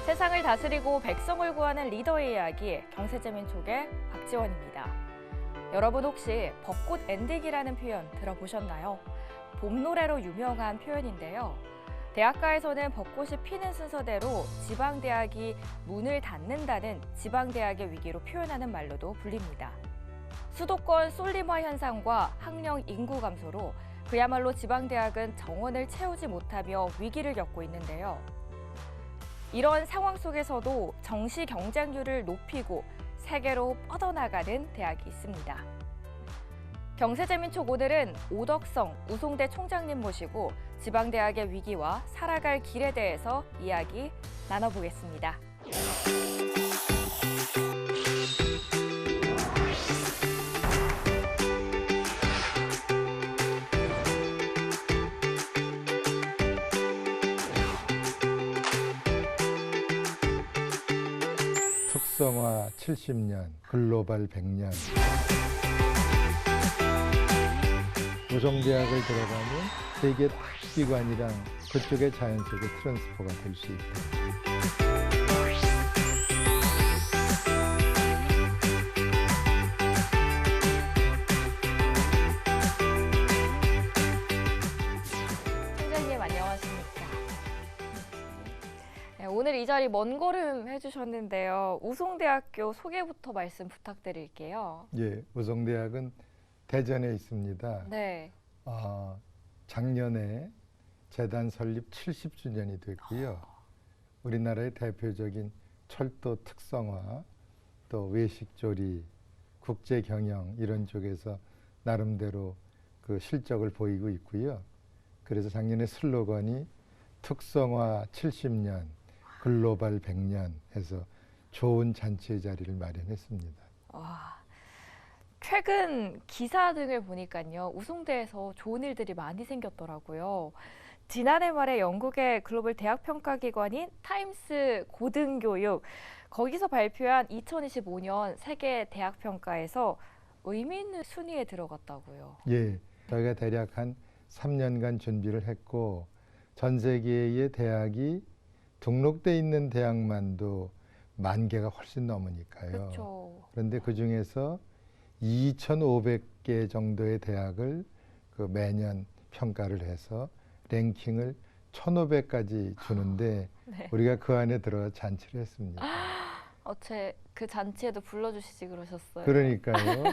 세상을 다스리고 백성을 구하는 리더의 이야기, 경세재민족의 박지원입니다. 여러분 혹시 벚꽃 엔딩이라는 표현 들어보셨나요? 봄 노래로 유명한 표현인데요. 대학가에서는 벚꽃이 피는 순서대로 지방대학이 문을 닫는다는 지방대학의 위기로 표현하는 말로도 불립니다. 수도권 솔림화 현상과 학령 인구 감소로 그야말로 지방대학은 정원을 채우지 못하며 위기를 겪고 있는데요. 이런 상황 속에서도 정시 경쟁률을 높이고 세계로 뻗어나가는 대학이 있습니다. 경세재민족 오늘은 오덕성 우송대 총장님 모시고 지방대학의 위기와 살아갈 길에 대해서 이야기 나눠보겠습니다. 특성화 70년, 글로벌 100년. 우송대학을 들어가면 세계 학기관이랑 그쪽의 자연스럽게 트랜스퍼가 될 수 있다. 총장님 안녕하십니까? 네, 오늘 이 자리 먼 걸음 해주셨는데요. 우송대학교 소개부터 말씀 부탁드릴게요. 예, 우송대학은 대전에 있습니다. 네. 작년에 재단 설립 70주년이 됐고요. 우리나라의 대표적인 철도 특성화, 또 외식조리, 국제경영 이런 쪽에서 나름대로 그 실적을 보이고 있고요. 그래서 작년에 슬로건이 특성화 70년, 글로벌 100년 해서 좋은 잔치의 자리를 마련했습니다. 와, 최근 기사 등을 보니까요. 우송대에서 좋은 일들이 많이 생겼더라고요. 지난해 말에 영국의 글로벌 대학 평가 기관인 타임스 고등교육, 거기서 발표한 2025년 세계 대학 평가에서 의미 있는 순위에 들어갔다고요. 예, 저희가 대략 한 3년간 준비를 했고 전 세계의 대학이 등록돼 있는 대학만도 10,000개가 훨씬 넘으니까요. 그렇죠. 그런데 그 중에서 2,500개 정도의 대학을 매년 평가를 해서 랭킹을 1,500까지 주는데 네. 우리가 그 안에 들어가 잔치를 했습니다. 그 잔치에도 불러주시지 그러셨어요. 그러니까요.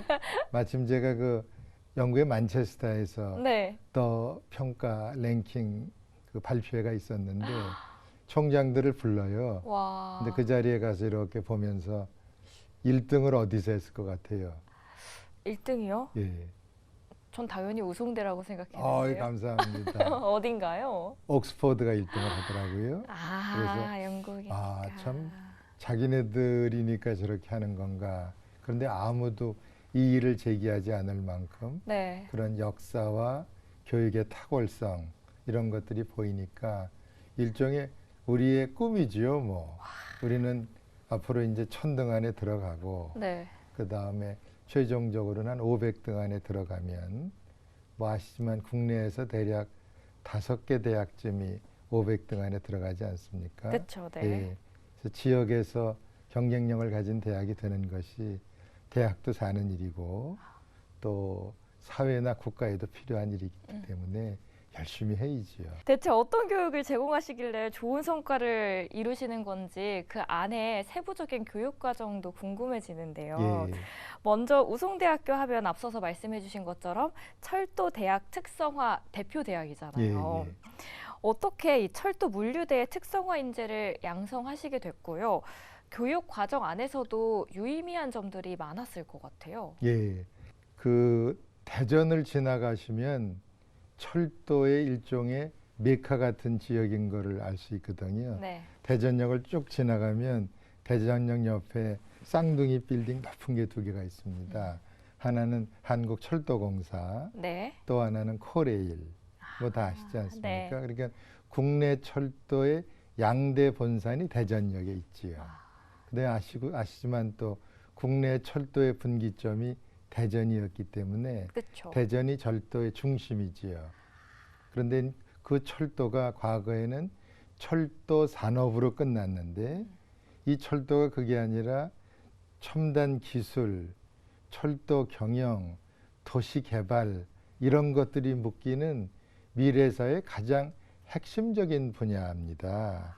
마침 제가 그 영국의 만체스터에서 네. 또 평가 랭킹 그 발표회가 있었는데 총장들을 불러요. 와. 근데 그 자리에 가서 이렇게 보면서 1등을 어디서 했을 것 같아요? 1등이요? 예. 전 당연히 우송대라고 생각했는데요. 감사합니다. 어딘가요? 옥스퍼드가 1등을 하더라고요. 아, 영국이니까. 참 자기네들이니까 저렇게 하는 건가. 그런데 아무도 이 일을 제기하지 않을 만큼 네. 그런 역사와 교육의 탁월성 이런 것들이 보이니까 일종의 우리의 꿈이지요. 뭐 우리는 앞으로 이제 1,000등 안에 들어가고 네. 그 다음에 최종적으로는 한 500등 안에 들어가면 뭐 아시지만 국내에서 대략 5개 대학쯤이 500등 안에 들어가지 않습니까? 그렇죠. 네. 예. 그래서 지역에서 경쟁력을 가진 대학이 되는 것이 대학도 사는 일이고 또 사회나 국가에도 필요한 일이기 때문에 열심히 해야지요. 대체 어떤 교육을 제공하시길래 좋은 성과를 이루시는 건지 그 안에 세부적인 교육 과정도 궁금해지는데요. 예. 먼저 우송대학교 하면 앞서서 말씀해 주신 것처럼 철도 대학 특성화 대표 대학이잖아요. 예. 어떻게 이 철도 물류대의 특성화 인재를 양성하시게 됐고요. 교육 과정 안에서도 유의미한 점들이 많았을 것 같아요. 예. 그 대전을 지나가시면 철도의 일종의 메카 같은 지역인 거를 알 수 있거든요. 네. 대전역을 쭉 지나가면 대전역 옆에 쌍둥이 빌딩 높은 게 2개가 있습니다. 하나는 한국철도공사, 네. 또 하나는 코레일. 뭐 다 아시지 않습니까? 네. 그러니까 국내 철도의 양대 본산이 대전역에 있지요. 근데 아시지만 또 국내 철도의 분기점이 대전이었기 때문에 그렇죠. 대전이 철도의 중심이지요. 그런데 그 철도가 과거에는 철도 산업으로 끝났는데 이 철도가 그게 아니라 첨단 기술, 철도 경영, 도시 개발 이런 것들이 묶이는 미래사의 가장 핵심적인 분야입니다.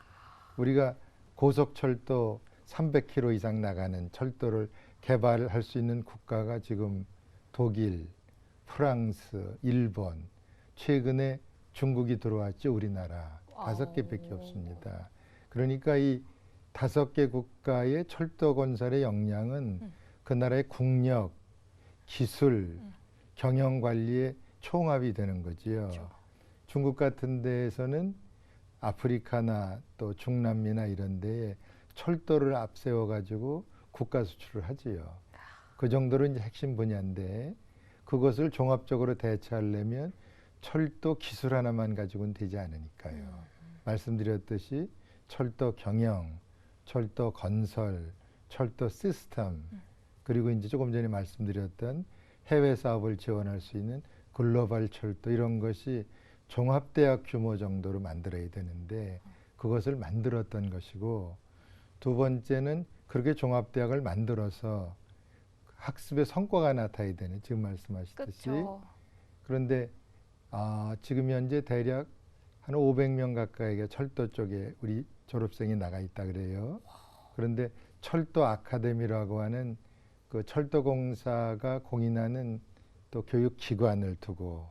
우리가 고속철도 300km 이상 나가는 철도를 개발할 수 있는 국가가 지금 독일, 프랑스, 일본, 최근에 중국이 들어왔죠. 우리나라 5개밖에 없습니다. 그러니까 이 5개 국가의 철도 건설의 역량은 그 나라의 국력, 기술, 경영 관리의 총합이 되는 거지요. 그렇죠. 중국 같은 데에서는 아프리카나 또 중남미나 이런 데에 철도를 앞세워 가지고 국가 수출을 하지요. 그 정도로 이제 핵심 분야인데 그것을 종합적으로 대처하려면 철도 기술 하나만 가지고는 되지 않으니까요. 말씀드렸듯이 철도 경영, 철도 건설, 철도 시스템, 그리고 이제 조금 전에 말씀드렸던 해외 사업을 지원할 수 있는 글로벌 철도 이런 것이 종합대학 규모 정도로 만들어야 되는데 그것을 만들었던 것이고 두 번째는 그렇게 종합대학을 만들어서 학습의 성과가 나타나야 되는 지금 말씀하셨듯이 그렇죠. 그런데 지금 현재 대략 한 500명 가까이가 철도 쪽에 우리 졸업생이 나가 있다 그래요. 그런데 철도 아카데미라고 하는 그 철도공사가 공인하는 또 교육기관을 두고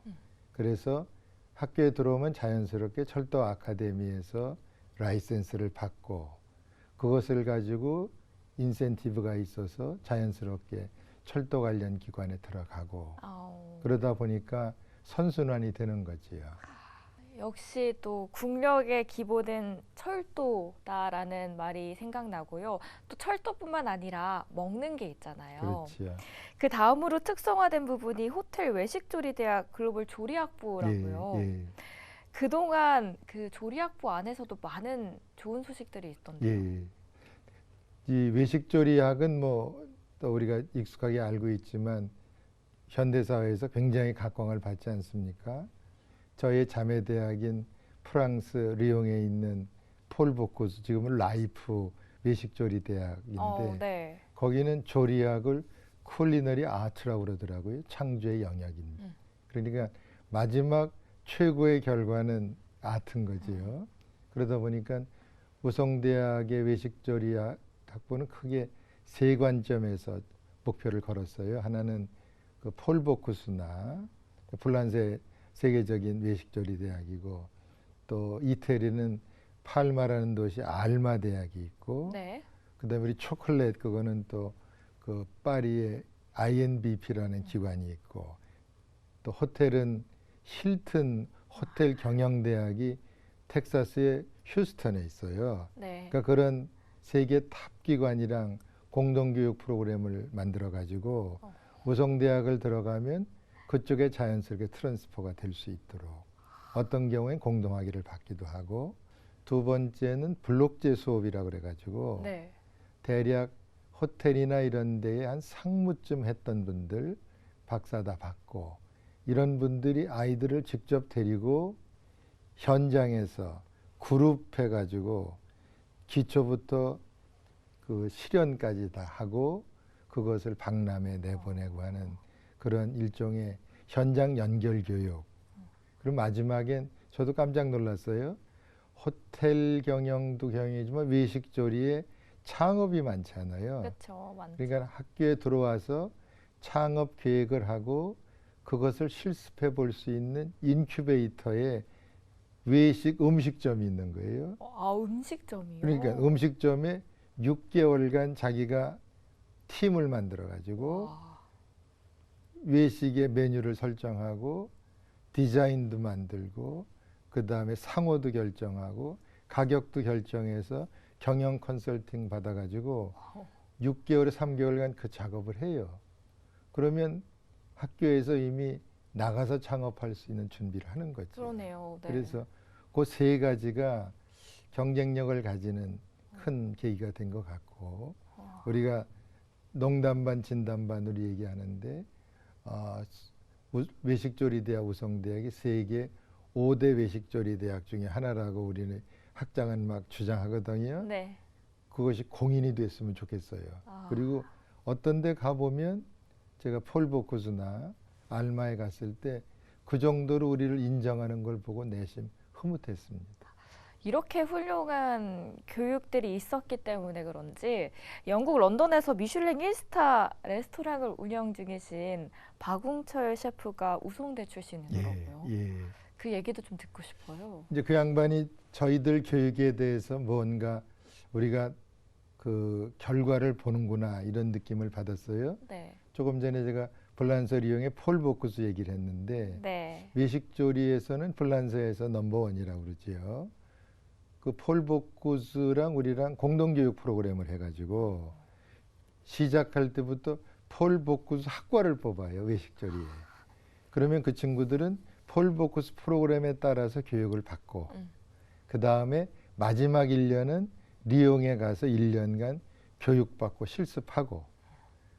그래서 학교에 들어오면 자연스럽게 철도 아카데미에서 라이센스를 받고 그것을 가지고 인센티브가 있어서 자연스럽게 철도 관련 기관에 들어가고 그러다 보니까 선순환이 되는 거지요. 역시 또 국력의 기본은 철도다라는 말이 생각나고요. 또 철도뿐만 아니라 먹는 게 있잖아요. 그렇지요. 그 다음으로 특성화된 부분이 호텔 외식조리대학 글로벌 조리학부라고요. 예. 그동안 그 조리학부 안에서도 많은 좋은 소식들이 있던데요. 예. 이 외식조리학은 뭐 또 우리가 익숙하게 알고 있지만 현대사회에서 굉장히 각광을 받지 않습니까? 저의 자매 대학인 프랑스 리옹에 있는 폴 보코스 지금은 라이프 외식조리 대학인데 네. 거기는 조리학을 쿨리너리 아트라고 그러더라고요. 창조의 영역입니다. 그러니까 마지막 최고의 결과는 아트인 거지요. 그러다 보니까 우성대학의 외식조리학 학부는 크게 세 관점에서 목표를 걸었어요. 하나는 그 폴 보쿠스나 불란세 세계적인 외식조리 대학이고 또 이태리는 팔마라는 도시 알마 대학이 있고 네. 그다음에 우리 초콜릿 그거는 또 그 파리의 INBP라는 기관이 있고 또 호텔은 힐튼 호텔 경영대학이 텍사스의 휴스턴에 있어요. 네. 그러니까 그런 세계 탑 기관이랑 공동교육 프로그램을 만들어 가지고 우성대학을 들어가면 그쪽에 자연스럽게 트랜스퍼가 될 수 있도록 어떤 경우엔 공동학위를 받기도 하고 두 번째는 블록제 수업이라고 그래가지고 네. 대략 호텔이나 이런 데에 한 상무쯤 했던 분들 박사 다 받고 이런 분들이 아이들을 직접 데리고 현장에서 그룹 해가지고 기초부터 그 실현까지 다 하고 그것을 박람회에 내보내고 하는 그런 일종의 현장 연결 교육. 그리고 마지막엔 저도 깜짝 놀랐어요. 호텔 경영도 경영이지만 외식조리에 창업이 많잖아요. 그렇죠. 많죠. 그러니까 학교에 들어와서 창업 계획을 하고 그것을 실습해 볼 수 있는 인큐베이터에 외식 음식점이 있는 거예요. 음식점이요? 그러니까 음식점에 6개월간 자기가 팀을 만들어 가지고 외식의 메뉴를 설정하고 디자인도 만들고 그다음에 상호도 결정하고 가격도 결정해서 경영 컨설팅 받아가지고 6개월에 3개월간 그 작업을 해요. 그러면 학교에서 이미 나가서 창업할 수 있는 준비를 하는 거죠. 그러네요. 네. 그래서 그 세 가지가 경쟁력을 가지는 큰 계기가 된 것 같고 우리가 농담 반 진담 반으로 얘기하는데 외식조리대학 우성대학이 세계 5대 외식조리 대학 중에 하나라고 우리는 학장은 막 주장하거든요. 네. 그것이 공인이 됐으면 좋겠어요. 아. 그리고 어떤 데 가보면 제가 폴보쿠스나 알마에 갔을 때 그 정도로 우리를 인정하는 걸 보고 내심 흐뭇했습니다. 이렇게 훌륭한 교육들이 있었기 때문에 그런지 영국 런던에서 미슐랭 1스타 레스토랑을 운영 중이신 박웅철 셰프가 우송대 출신이더라고요. 예. 그 얘기도 좀 듣고 싶어요. 이제 그 양반이 저희들 교육에 대해서 뭔가 우리가 그 결과를 보는구나 이런 느낌을 받았어요. 네. 조금 전에 제가 불란서 리옹의 폴보쿠스 얘기를 했는데 네. 외식조리에서는 불란서에서 넘버원이라고 그러지요. 그 폴보쿠스랑 우리랑 공동교육 프로그램을 해가지고 시작할 때부터 폴보쿠스 학과를 뽑아요. 외식조리에. 그러면 그 친구들은 폴보쿠스 프로그램에 따라서 교육을 받고 그 다음에 마지막 1년은 리옹에 가서 1년간 교육받고 실습하고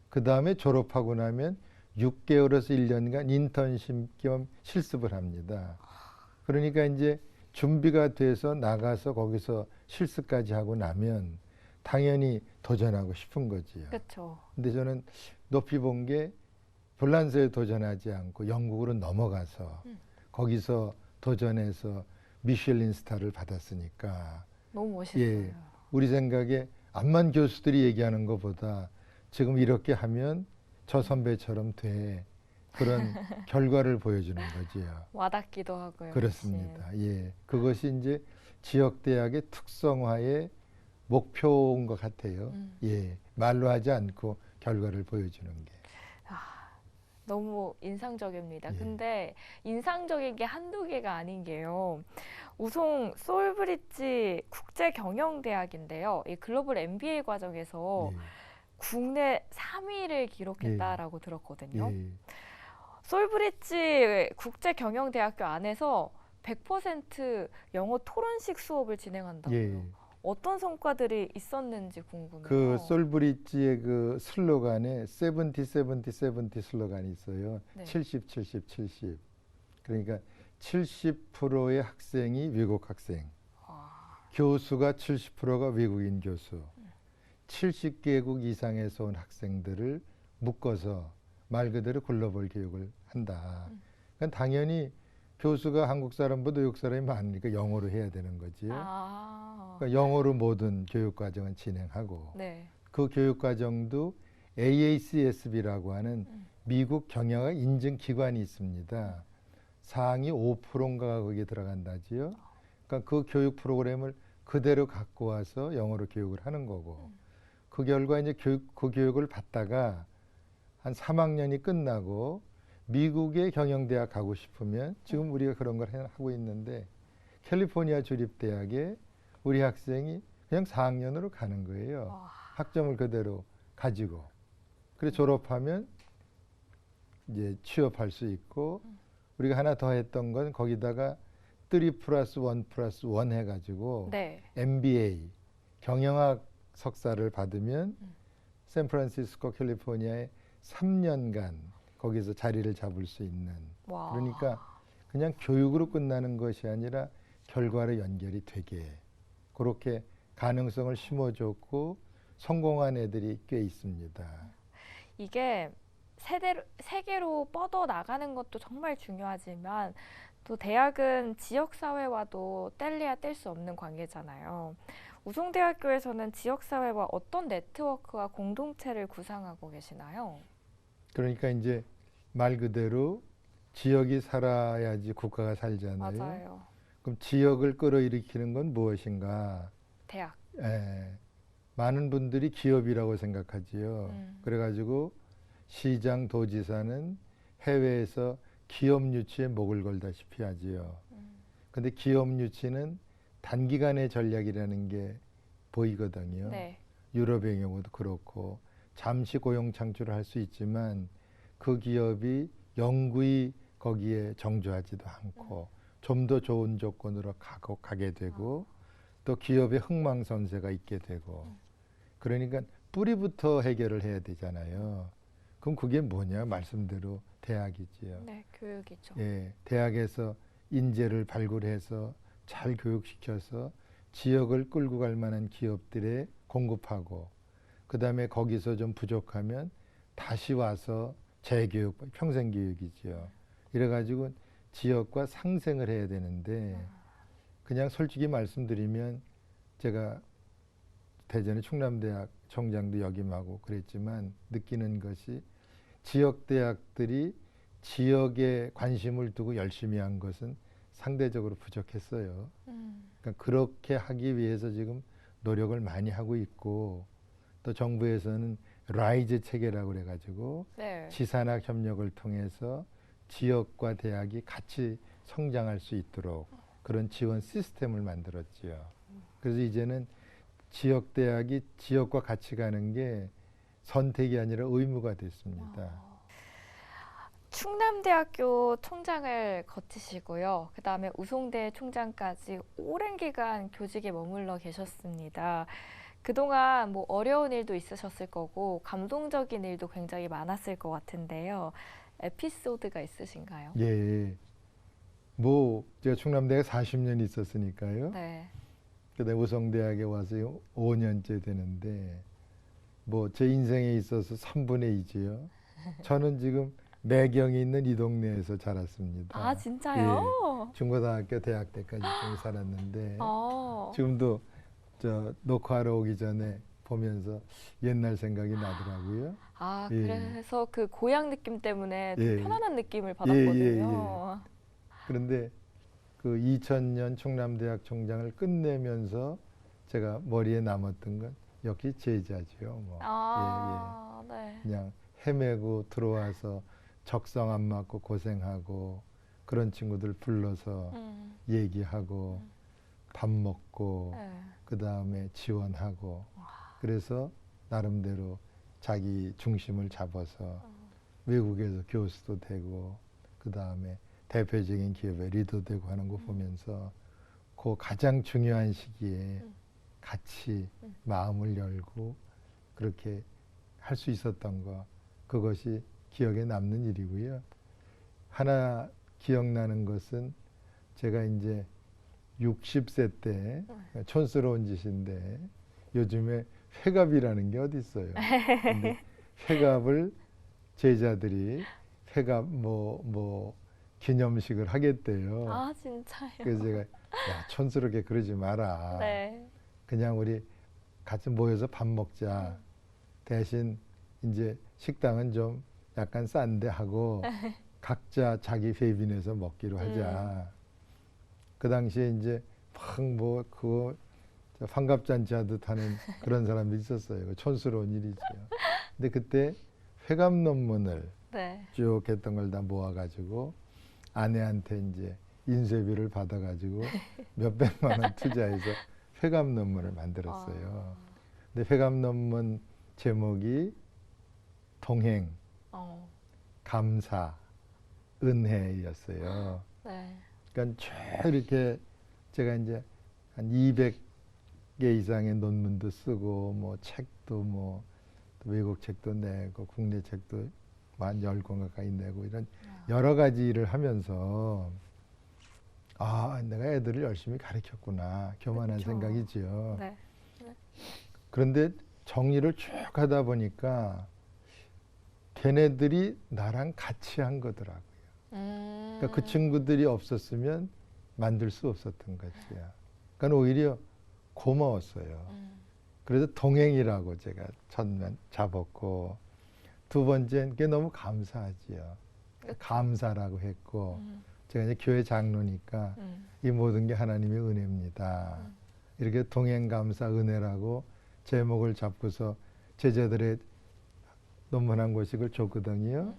그 다음에 졸업하고 나면 6개월에서 1년간 인턴십 겸 실습을 합니다. 그러니까 이제 준비가 돼서 나가서 거기서 실습까지 하고 나면 당연히 도전하고 싶은 거지요. 그렇죠. 근데 저는 높이 본 게 불란서에 도전하지 않고 영국으로 넘어가서 거기서 도전해서 미슐린 스타를 받았으니까 너무 멋있어요. 예, 우리 생각에 암만 교수들이 얘기하는 것보다 지금 이렇게 하면 저 선배처럼 돼 그런 결과를 보여주는 거지요. 와닿기도 하고요. 그렇습니다. 예, 그것이 이제 지역 대학의 특성화의 목표인 것 같아요. 예, 말로 하지 않고 결과를 보여주는 게. 너무 인상적입니다. 예. 근데 인상적인 게 한두 개가 아닌 게요. 우송 솔브리지 국제경영대학인데요. 이 글로벌 MBA 과정에서 예. 국내 3위를 기록했다라고 들었거든요. 예. 솔브리지 국제경영대학교 안에서 100% 영어 토론식 수업을 진행한다고요. 예. 어떤 성과들이 있었는지 궁금해요. 그 솔브리지의 그 슬로건에 70, 70, 70 슬로건이 있어요. 네. 70, 70, 70. 그러니까 70%의 학생이 외국 학생, 교수가 70%가 외국인 교수, 70개국 이상에서 온 학생들을 묶어서 말 그대로 글로벌 교육을 한다. 그러니까 당연히 교수가 한국 사람보다 외국 사람이 많으니까 영어로 해야 되는 거지요. 그러니까 영어로 모든 교육 과정은 진행하고 네. 그 교육 과정도 AACSB라고 하는 미국 경영학 인증 기관이 있습니다. 상위 5%인가가 거기에 들어간다지요. 그러니까 그 교육 프로그램을 그대로 갖고 와서 영어로 교육을 하는 거고 그 결과 이제 그 교육을 받다가 한 3학년이 끝나고 미국의 경영대학 가고 싶으면 지금 우리가 그런 걸 하고 있는데 캘리포니아 주립대학에 우리 학생이 그냥 4학년으로 가는 거예요. 학점을 그대로 가지고. 그래서 졸업하면 이제 취업할 수 있고 우리가 하나 더 했던 건 거기다가 3+1+1 해가지고 네. MBA 경영학 석사를 받으면 샌프란시스코 캘리포니아에 3년간 거기서 자리를 잡을 수 있는. 와. 그러니까 그냥 교육으로 끝나는 것이 아니라 결과로 연결이 되게 그렇게 가능성을 심어줬고 성공한 애들이 꽤 있습니다. 이게 세계로 뻗어 나가는 것도 정말 중요하지만 또 대학은 지역사회와도 뗄래야 뗄 수 없는 관계잖아요. 우송대학교에서는 지역사회와 어떤 네트워크와 공동체를 구상하고 계시나요? 그러니까 이제 말 그대로 지역이 살아야지 국가가 살잖아요. 맞아요. 그럼 지역을 끌어일으키는 건 무엇인가? 대학. 예, 많은 분들이 기업이라고 생각하지요. 그래가지고 시장, 도지사는 해외에서 기업 유치에 목을 걸다시피 하지요. 근데 기업 유치는 단기간의 전략이라는 게 보이거든요. 네. 유럽의 경우도 그렇고 잠시 고용 창출을 할 수 있지만 그 기업이 영구히 거기에 정주하지도 않고 좀 더 좋은 조건으로 가게 되고 또 기업의 흥망성쇠가 있게 되고 그러니까 뿌리부터 해결을 해야 되잖아요. 그럼 그게 뭐냐? 말씀대로 대학이지요. 네, 교육이죠. 예, 대학에서 인재를 발굴해서 잘 교육시켜서 지역을 끌고 갈 만한 기업들에 공급하고 그다음에 거기서 좀 부족하면 다시 와서 재교육, 평생교육이죠. 이래가지고 지역과 상생을 해야 되는데 그냥 솔직히 말씀드리면 제가 대전의 충남대학 총장도 역임하고 그랬지만 느끼는 것이 지역대학들이 지역에 관심을 두고 열심히 한 것은 상대적으로 부족했어요. 그러니까 그렇게 하기 위해서 지금 노력을 많이 하고 있고 또 정부에서는 라이즈 체계라고 그래가지고 네. 지산학 협력을 통해서 지역과 대학이 같이 성장할 수 있도록 그런 지원 시스템을 만들었지요. 그래서 이제는 지역 대학이 지역과 같이 가는 게 선택이 아니라 의무가 됐습니다. 충남대학교 총장을 거치시고요. 그 다음에 우송대 총장까지 오랜 기간 교직에 머물러 계셨습니다. 그동안 뭐 어려운 일도 있으셨을 거고 감동적인 일도 굉장히 많았을 것 같은데요. 에피소드가 있으신가요? 예. 뭐 제가 충남대에 40년 있었으니까요. 네. 그다음에 우성대학에 와서 5년째 되는데 뭐 제 인생에 있어서 3분의 2지요. 저는 지금 매경이 있는 이 동네에서 자랐습니다. 아, 진짜요? 예. 중고등학교, 대학 때까지 좀 살았는데 어. 지금도 저 녹화하러 오기 전에 보면서 옛날 생각이 나더라고요. 아, 예. 그래서 그 고향 느낌 때문에 좀 예. 편안한 느낌을 예, 받았거든요. 그런데 그 2000년 충남대학 총장을 끝내면서 제가 머리에 남았던 건 역시 제자죠. 뭐. 아, 네. 그냥 헤매고 들어와서 적성 안 맞고 고생하고 그런 친구들 불러서 얘기하고 밥 먹고 네. 그 다음에 지원하고 그래서 나름대로 자기 중심을 잡아서 외국에서 교수도 되고 그 다음에 대표적인 기업의 리더 되고 하는 거 보면서 그 가장 중요한 시기에 같이 마음을 열고 그렇게 할 수 있었던 거 그것이 기억에 남는 일이고요. 하나 기억나는 것은 제가 이제 60세 때 촌스러운 짓인데 요즘에 회갑이라는 게 어디 있어요. 근데 회갑을 제자들이 회갑 뭐 기념식을 하겠대요. 아, 진짜요? 그래서 제가 야 촌스럽게 그러지 마라. 네. 그냥 우리 같이 모여서 밥 먹자. 대신 이제 식당은 좀 약간 싼데 하고 각자 자기 회비 내서 먹기로 하자. 그 당시에 이제 막 뭐 그거 환갑잔치 하듯 하는 그런 사람도 있었어요. 촌스러운 일이죠. 근데 그때 회갑 논문을 네. 쭉 했던 걸 다 모아가지고 아내한테 이제 인쇄비를 받아가지고 몇백만 원 투자해서 회갑 논문을 만들었어요. 근데 회갑 논문 제목이 동행, 감사, 은혜였어요. 네. 그러니까 쭉 이렇게 제가 이제 한 200개 이상의 논문도 쓰고 뭐 책도 뭐 외국 책도 내고 국내 책도 한 10권 가까이 내고 이런 여러 가지 일을 하면서 아 내가 애들을 열심히 가르쳤구나 교만한 그쵸. 생각이지요. 네. 그런데 정리를 쭉 하다 보니까 걔네들이 나랑 같이 한 거더라고요. 그러니까 그 친구들이 없었으면 만들 수 없었던 거지요. 그러니까 오히려 고마웠어요. 그래서 동행이라고 제가 첫면 잡았고 두 번째는 게 너무 감사하지요. 그쵸. 감사라고 했고 제가 이제 교회 장로니까 이 모든 게 하나님의 은혜입니다. 이렇게 동행 감사 은혜라고 제목을 잡고서 제자들의 논문 한 권씩을 줬거든요.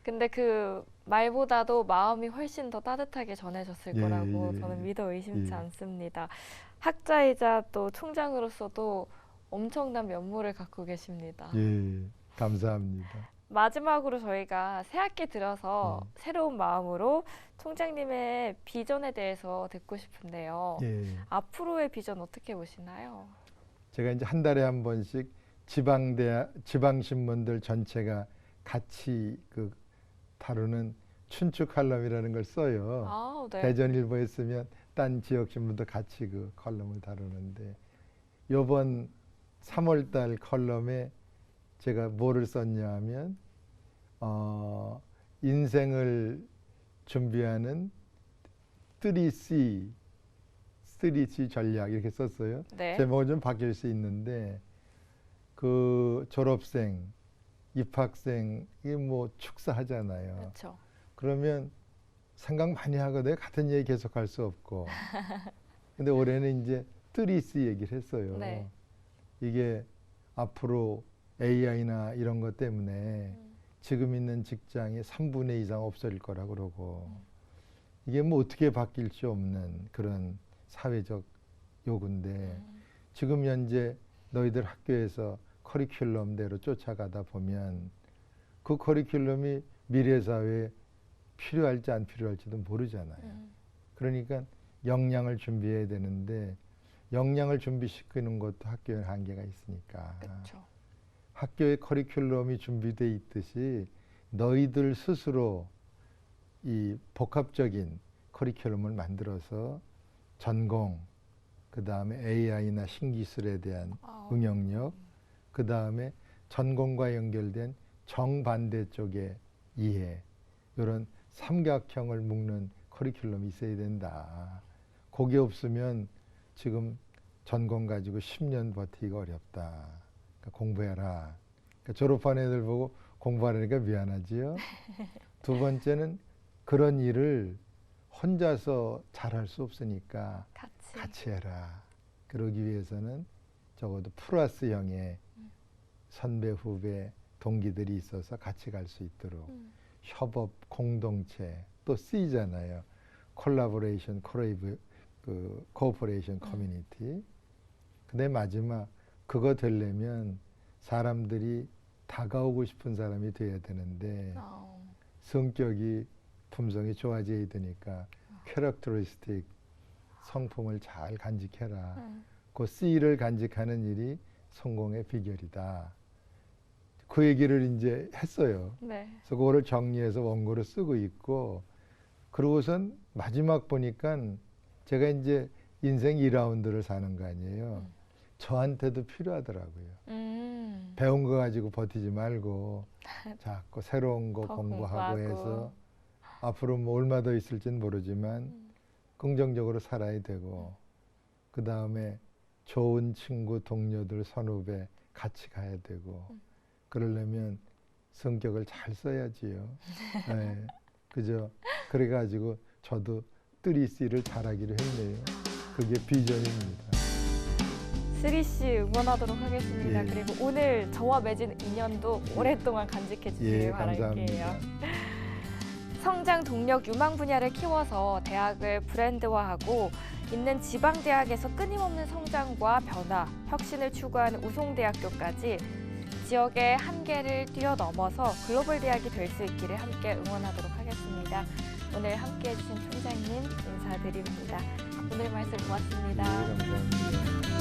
근데 그 말보다도 마음이 훨씬 더 따뜻하게 전해졌을 예, 거라고 예, 저는 예. 믿어 의심치 예. 않습니다. 학자이자 또 총장으로서도 엄청난 면모를 갖고 계십니다. 예, 감사합니다. 마지막으로 저희가 새 학기 들어서 새로운 마음으로 총장님의 비전에 대해서 듣고 싶은데요. 예. 앞으로의 비전 어떻게 보시나요? 제가 이제 한 달에 한 번씩 지방 신문들 전체가 같이 그 다루는 춘추 칼럼이라는 걸 써요. 아, 네. 대전일보에 쓰면 딴 지역 신문도 같이 그 컬럼을 다루는데 요번 3월달 컬럼에 제가 뭐를 썼냐 하면 인생을 준비하는 3C 전략 이렇게 썼어요. 네. 제목은 좀 바뀔 수 있는데 그 졸업생, 입학생이 뭐 축사하잖아요. 그렇죠. 그러면 생각 많이 하거든요. 같은 얘기 계속 할 수 없고. 근데 올해는 이제 3C 얘기를 했어요. 네. 이게 앞으로 AI나 이런 것 때문에 지금 있는 직장이 3분의 2 이상 없어질 거라 그러고 이게 뭐 어떻게 바뀔 수 없는 그런 사회적 요구인데 지금 현재 너희들 학교에서 커리큘럼대로 쫓아가다 보면 그 커리큘럼이 미래 사회에 필요할지 안 필요할지도 모르잖아요. 그러니까 역량을 준비해야 되는데 역량을 준비시키는 것도 학교에 한계가 있으니까 그렇죠. 학교의 커리큘럼이 준비돼 있듯이 너희들 스스로 이 복합적인 커리큘럼을 만들어서 전공, 그 다음에 AI나 신기술에 대한 응용력, 그 다음에 전공과 연결된 정반대 쪽의 이해, 이런 삼각형을 묶는 커리큘럼이 있어야 된다. 그게 없으면 지금 전공 가지고 10년 버티기가 어렵다. 그러니까 공부해라. 그러니까 졸업한 애들 보고 공부하라니까 미안하지요. 두 번째는 그런 일을 혼자서 잘할 수 없으니까 같이 해라. 그러기 위해서는 적어도 플러스형의 선배, 후배, 동기들이 있어서 같이 갈 수 있도록 협업, 공동체, 또 C잖아요. 콜라보레이션, 코퍼레이션 커뮤니티. 근데 마지막 그거 되려면 사람들이 다가오고 싶은 사람이 돼야 되는데 성격이 품성이 좋아져야 되니까 캐릭터리스틱 성품을 잘 간직해라. 그 C를 간직하는 일이 성공의 비결이다. 그 얘기를 이제 했어요. 네. 그래서 그거를 정리해서 원고를 쓰고 있고 그러고선 마지막 보니까 제가 이제 인생 2라운드를 사는 거 아니에요. 저한테도 필요하더라고요. 배운 거 가지고 버티지 말고 자꾸 새로운 거 공부하고 해서 앞으로 뭐 얼마 더 있을지는 모르지만 긍정적으로 살아야 되고 그 다음에 좋은 친구, 동료들, 선후배 같이 가야 되고 그러려면 성격을 잘 써야지요. 네, 그죠? 그래가지고 저도 3C를 잘하기로 했네요. 그게 비전입니다. 3C 응원하도록 하겠습니다. 예. 그리고 오늘 저와 맺은 인연도 오랫동안 간직해 주시길 예, 바랄게요. 감사합니다. 성장 동력 유망 분야를 키워서 대학을 브랜드화하고 있는 지방 대학에서 끊임없는 성장과 변화, 혁신을 추구하는 우송대학교까지 지역의 한계를 뛰어넘어서 글로벌 대학이 될 수 있기를 함께 응원하도록 하겠습니다. 오늘 함께해 주신 총장님 인사드립니다. 오늘 말씀 고맙습니다. 예, 감사합니다.